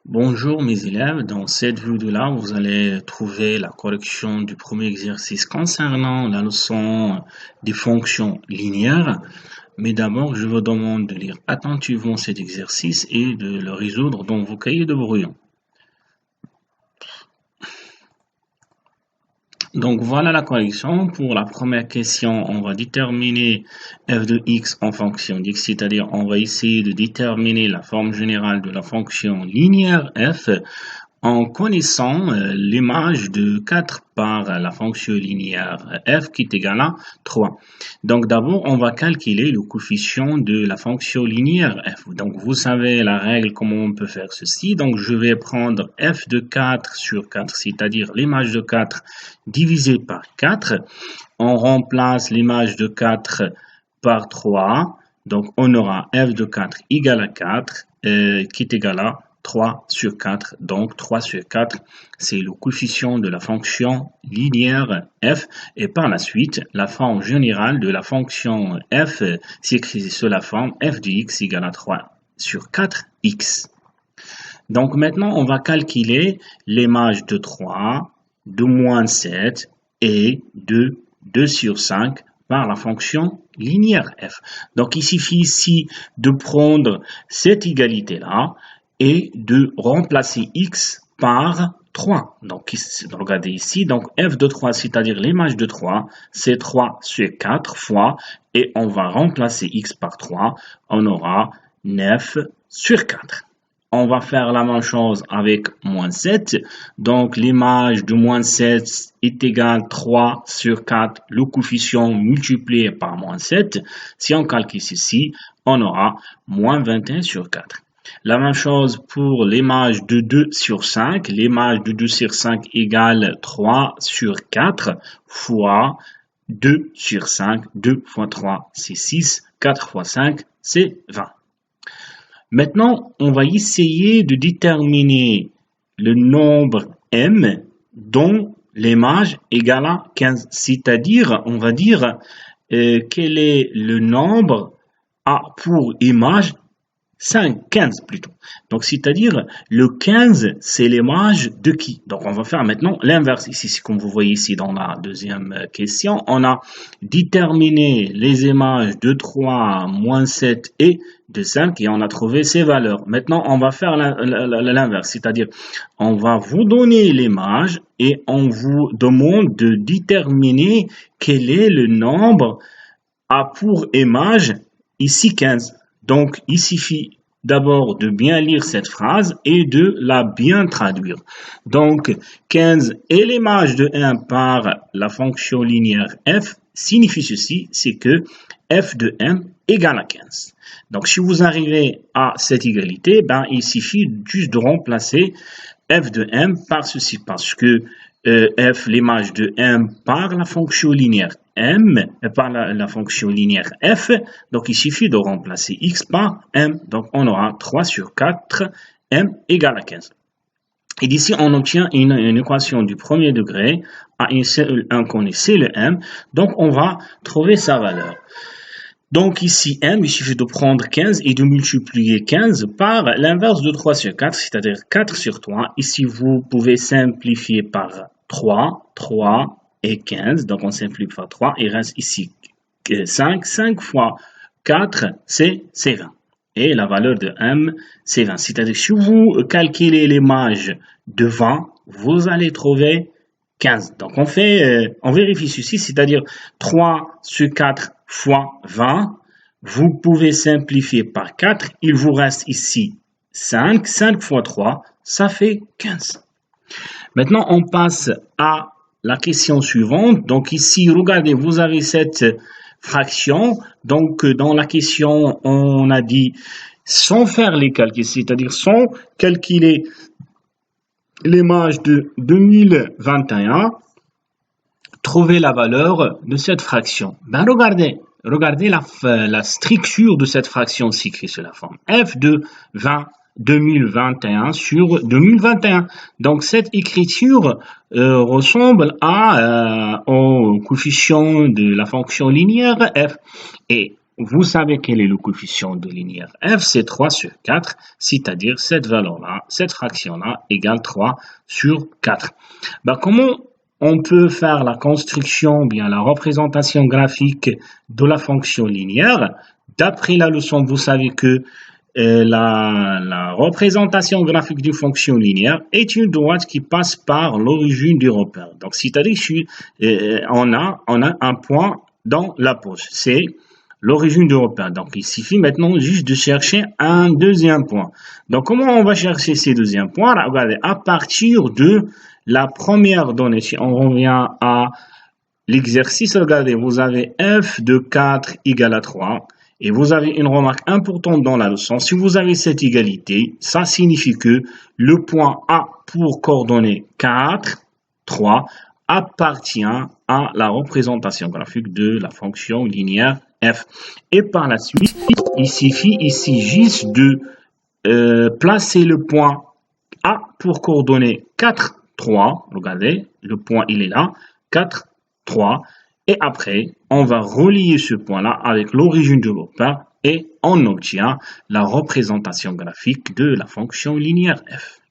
Bonjour mes élèves, dans cette vidéo-là, vous allez trouver la correction du premier exercice concernant la leçon des fonctions linéaires. Mais d'abord, je vous demande de lire attentivement cet exercice et de le résoudre dans vos cahiers de brouillon. Donc voilà la correction. Pour la première question, on va déterminer f de x en fonction d'x, c'est-à-dire on va essayer de déterminer la forme générale de la fonction linéaire f en connaissant l'image de 4 par la fonction linéaire f qui est égale à 3. Donc d'abord, on va calculer le coefficient de la fonction linéaire f. Donc vous savez la règle, comment on peut faire ceci. Donc je vais prendre f de 4 sur 4, c'est-à-dire l'image de 4 divisé par 4. On remplace l'image de 4 par 3. Donc on aura f de 4 égale à 4 qui est égal à 3 sur 4, donc 3 sur 4, c'est le coefficient de la fonction linéaire f, et par la suite, la forme générale de la fonction f s'écrit sous la forme f de x égale à 3 sur 4x. Donc maintenant, on va calculer l'image de 3, de moins 7 et de 2 sur 5 par la fonction linéaire f. Donc il suffit ici de prendre cette égalité-là et de remplacer x par 3. Donc, regardez ici, donc f de 3, c'est-à-dire l'image de 3, c'est 3 sur 4 fois, et on va remplacer x par 3, on aura 9 sur 4. On va faire la même chose avec moins 7, donc l'image de moins 7 est égale à 3 sur 4, le coefficient multiplié par moins 7. Si on calcule ceci, on aura moins 21 sur 4. La même chose pour l'image de 2 sur 5. L'image de 2 sur 5 égale 3 sur 4 fois 2 sur 5. 2 fois 3, c'est 6. 4 fois 5, c'est 20. Maintenant, on va essayer de déterminer le nombre m dont l'image égale à 15. C'est-à-dire, on va dire quel est le nombre a pour image 5, 15 plutôt. Donc, c'est-à-dire, le 15, c'est l'image de qui? Donc, on va faire maintenant l'inverse ici. Comme vous voyez ici dans la deuxième question, on a déterminé les images de 3, moins 7 et de 5 et on a trouvé ces valeurs. Maintenant, on va faire l'inverse, c'est-à-dire, on va vous donner l'image et on vous demande de déterminer quel est le nombre a pour image ici 15. Donc, il suffit d'abord de bien lire cette phrase et de la bien traduire. Donc, 15 est l'image de 1 par la fonction linéaire f signifie ceci, c'est que f de m égale à 15. Donc, si vous arrivez à cette égalité, il suffit juste de remplacer f de m par ceci, parce que f, l'image de m par la fonction linéaire m, par la fonction linéaire f, donc il suffit de remplacer x par m, donc on aura 3 sur 4, m égale à 15. Et d'ici, on obtient une équation du premier degré à une seule inconnue, c'est le m, donc on va trouver sa valeur. Donc ici, m, il suffit de prendre 15 et de multiplier 15 par l'inverse de 3 sur 4, c'est-à-dire 4 sur 3. Ici, vous pouvez simplifier par 3, 3 et 15. Donc on simplifie par 3. Il reste ici 5. 5 fois 4, c'est 20. Et la valeur de m, c'est 20. C'est-à-dire, si vous calculez l'image de 20, vous allez trouver 15. Donc on vérifie ceci, c'est-à-dire 3 sur 4 fois 20. Vous pouvez simplifier par 4. Il vous reste ici 5. 5 fois 3, ça fait 15. Maintenant, on passe à la question suivante. Donc ici, regardez, vous avez cette fraction. Donc dans la question, on a dit sans faire les calculs, c'est-à-dire sans calculer l'image de 2021, trouver la valeur de cette fraction. Regardez la structure de cette fraction s'écrit sur la forme f de 2021 sur 2021. Donc cette écriture ressemble au coefficient de la fonction linéaire f. Et vous savez quel est le coefficient de linéaire f, c'est 3 sur 4, c'est-à-dire cette valeur-là, cette fraction-là égale 3 sur 4. Comment on peut faire la construction, bien la représentation graphique de la fonction linéaire? D'après la leçon, vous savez que la représentation graphique d'une fonction linéaire est une droite qui passe par l'origine du repère. Donc, c'est-à-dire on a un point dans la pose. C'est l'origine du repère. Donc, il suffit maintenant juste de chercher un deuxième point. Donc, comment on va chercher ces deuxièmes points? Regardez, à partir de la première donnée, si on revient à l'exercice, regardez, vous avez f de 4 égale à 3. Et vous avez une remarque importante dans la leçon. Si vous avez cette égalité, ça signifie que le point A pour coordonnée 4, 3 appartient à la représentation graphique de la fonction linéaire f. Et par la suite, il suffit ici juste de placer le point A pour coordonnée 4, 3. Regardez, le point il est là, 4, 3. Et après, on va relier ce point-là avec l'origine de repère et on obtient la représentation graphique de la fonction linéaire f.